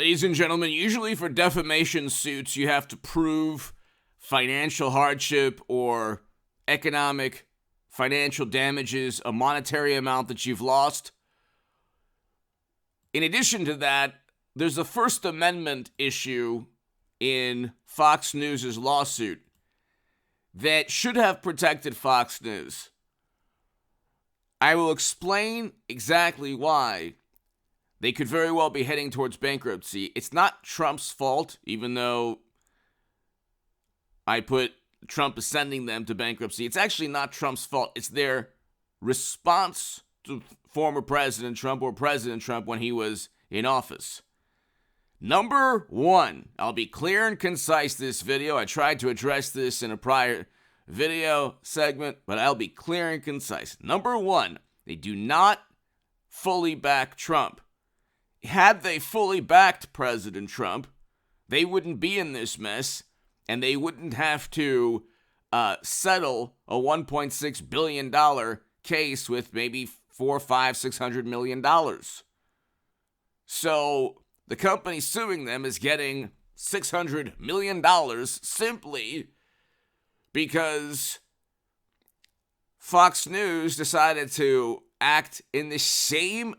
Ladies and gentlemen, usually for defamation suits, you have to prove financial hardship or economic financial damages, a monetary amount that you've lost. In addition to that, there's a First Amendment issue in Fox News' lawsuit that should have protected Fox News. I will explain exactly why they could very well be heading towards bankruptcy. It's not Trump's fault, even though I put Trump is sending them to bankruptcy. It's actually not Trump's fault. It's their response to former President Trump or President Trump when he was in office. Number one, I'll be clear and concise this video. I tried to address this in a prior video segment, but I'll be clear and concise. Number one, they do not fully back Trump. Had they fully backed President Trump, they wouldn't be in this mess, and they wouldn't have to settle a $1.6 billion case with maybe $400, $500, $600 million. So the company suing them is getting $600 million simply because Fox News decided to act in the same,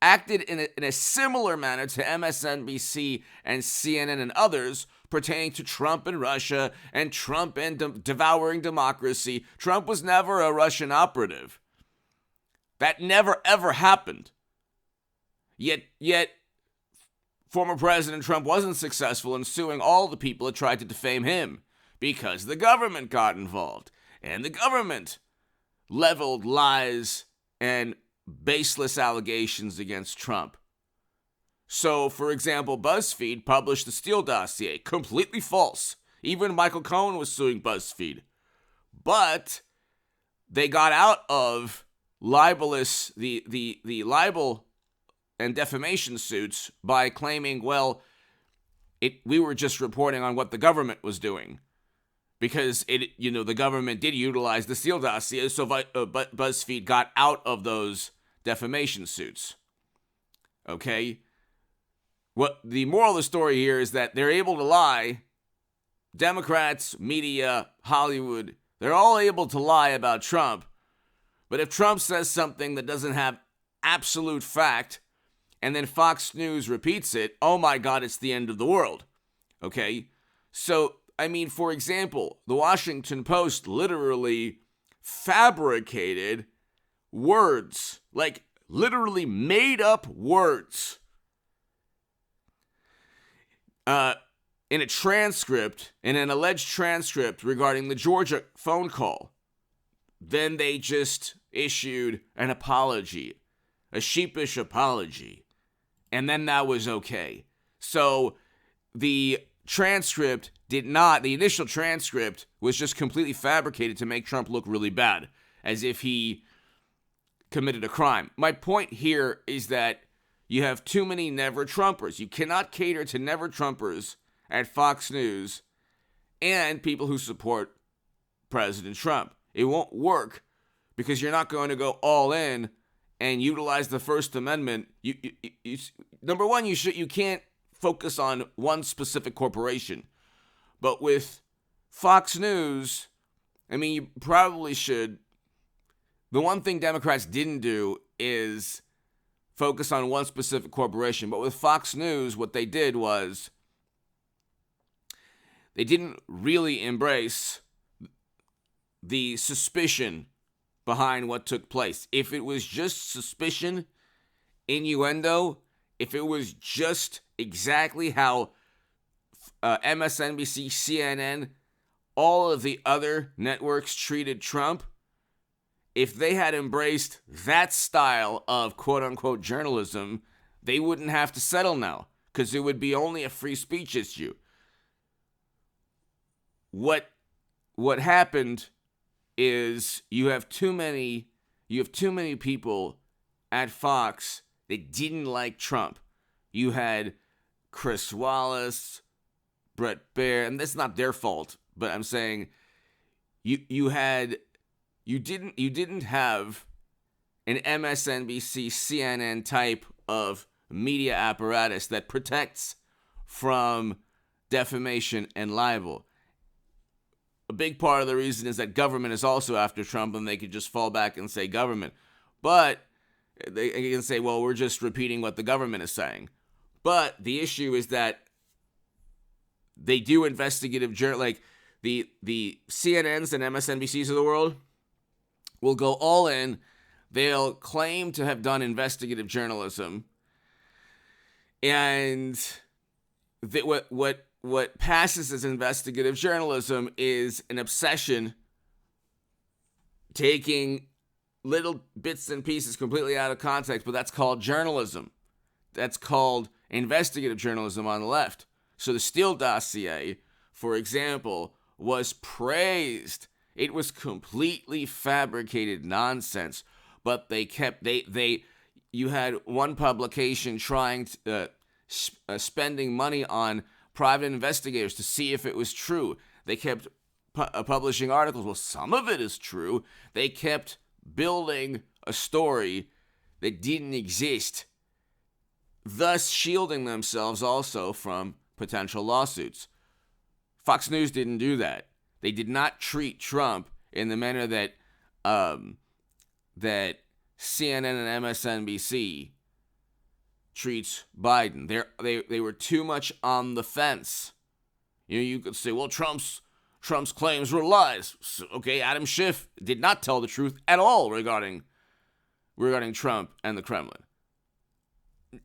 acted in a similar manner to MSNBC and CNN and others pertaining to Trump and Russia and Trump and devouring democracy. Trump was never a Russian operative. That never, ever happened. Yet, former President Trump wasn't successful in suing all the people that tried to defame him because the government got involved. And the government leveled lies and baseless allegations against Trump. So, for example, BuzzFeed published the Steele dossier, completely false. Even Michael Cohen was suing BuzzFeed. But they got out of libelous, the libel and defamation suits by claiming, we were just reporting on what the government was doing. Because the government did utilize the Steele dossier, so BuzzFeed got out of those defamation suits. Okay? What the moral of the story here is that they're able to lie. Democrats, media, Hollywood, they're all able to lie about Trump. But if Trump says something that doesn't have absolute fact, and then Fox News repeats it, oh my God, it's the end of the world. Okay? So, for example, the Washington Post literally fabricated words, like literally made up words in a transcript, in an alleged transcript regarding the Georgia phone call. Then they just issued an apology, a sheepish apology, and then that was okay. So the initial transcript was just completely fabricated to make Trump look really bad, as if he committed a crime. My point here is that you have too many never-Trumpers. You cannot cater to never-Trumpers at Fox News and people who support President Trump. It won't work because you're not going to go all in and utilize the First Amendment. Number one, you can't focus on one specific corporation. But with Fox News, you probably should. The one thing Democrats didn't do is focus on one specific corporation. But with Fox News, what they did was they didn't really embrace the suspicion behind what took place. If it was just suspicion, innuendo, if it was just exactly how MSNBC, CNN, all of the other networks treated Trump, if they had embraced that style of quote-unquote journalism, they wouldn't have to settle now, because it would be only a free speech issue. What happened is you have too many people at Fox that didn't like Trump. You had Chris Wallace, Brett Baer, and that's not their fault, but I'm saying you didn't have an MSNBC, CNN type of media apparatus that protects from defamation and libel. A big part of the reason is that government is also after Trump, and they could just fall back and say government. But they can say, well, we're just repeating what the government is saying. But the issue is that they do investigative journal, like the CNNs and MSNBCs of the world will go all in. They'll claim to have done investigative journalism, and what passes as investigative journalism is an obsession taking little bits and pieces completely out of context, but that's called journalism. That's called investigative journalism on the left. So the Steele dossier, for example, was praised. It was completely fabricated nonsense, but you had one publication trying to, spending money on private investigators to see if it was true. They kept publishing articles. Well, some of it is true. They kept building a story that didn't exist, thus shielding themselves also from potential lawsuits. Fox News didn't do that. They did not treat Trump in the manner that that CNN and MSNBC treats Biden. They were too much on the fence. You could say, well, Trump's claims were lies. So, okay, Adam Schiff did not tell the truth at all regarding Trump and the Kremlin.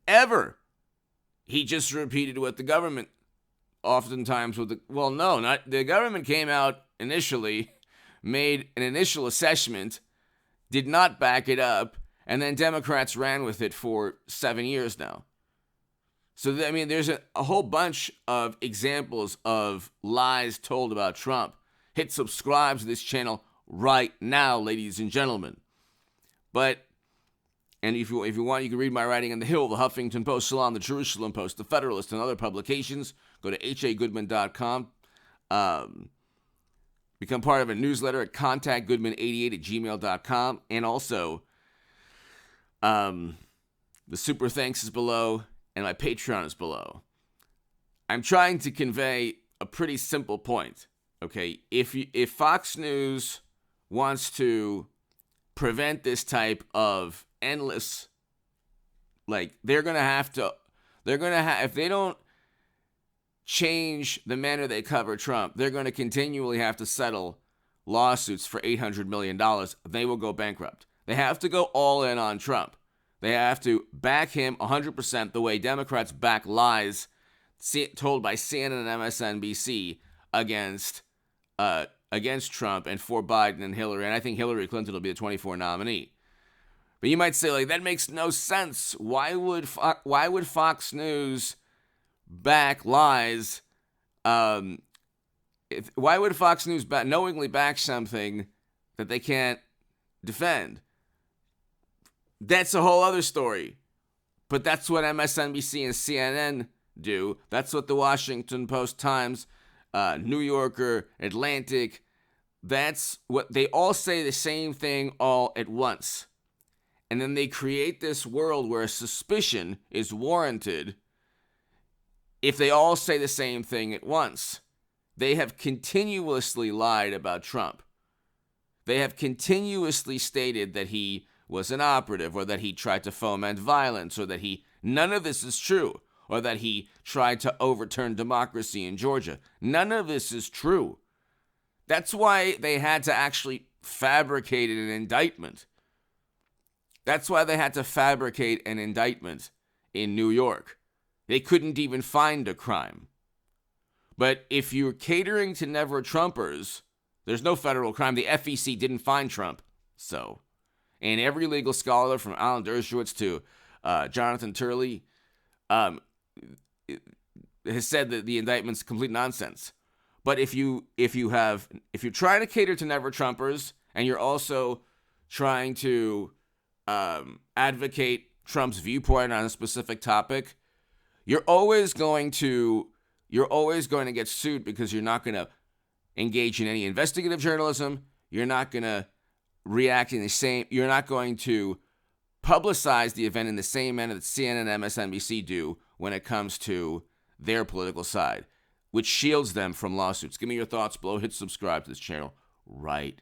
Ever. He just repeated what the government oftentimes the government came out initially, made an initial assessment, did not back it up, and then Democrats ran with it for 7 years now. So, there's a whole bunch of examples of lies told about Trump. Hit subscribe to this channel right now, ladies and gentlemen. And if you want, you can read my writing on The Hill, The Huffington Post, Salon, The Jerusalem Post, The Federalist, and other publications. Go to hagoodman.com. Become part of a newsletter at contactgoodman88@gmail.com. And also, the super thanks is below, and my Patreon is below. I'm trying to convey a pretty simple point. Okay, if Fox News wants to prevent this type of endless, if they don't change the manner they cover Trump, they're going to continually have to settle lawsuits for $800 million. They will go bankrupt. They have to go all in on Trump. They have to back him 100% the way Democrats back lies told by CNN and MSNBC against Trump and for Biden and Hillary. And I think Hillary Clinton will be the 24 nominee. But you might say, that makes no sense. Why would Fox News back lies? Why would Fox News knowingly back something that they can't defend? That's a whole other story. But that's what MSNBC and CNN do. That's what the Washington Post, Times, New Yorker, Atlantic, that's what they all say, the same thing all at once. And then they create this world where suspicion is warranted if they all say the same thing at once. They have continuously lied about Trump. They have continuously stated that he was an operative, or that he tried to foment violence, or that none of this is true, or that he tried to overturn democracy in Georgia. None of this is true. That's why they had to actually fabricate an indictment. That's why they had to fabricate an indictment in New York. They couldn't even find a crime. But if you're catering to never Trumpers, there's no federal crime. The FEC didn't find Trump. So, and every legal scholar from Alan Dershowitz to Jonathan Turley has said that the indictment's complete nonsense. But if you're trying to cater to never Trumpers, and you're also trying to advocate Trump's viewpoint on a specific topic, you're always going to get sued, because you're not going to engage in any investigative journalism. You're not going to react in the same. You're not going to publicize the event in the same manner that CNN and MSNBC do when it comes to their political side, which shields them from lawsuits. Give me your thoughts below. Hit subscribe to this channel right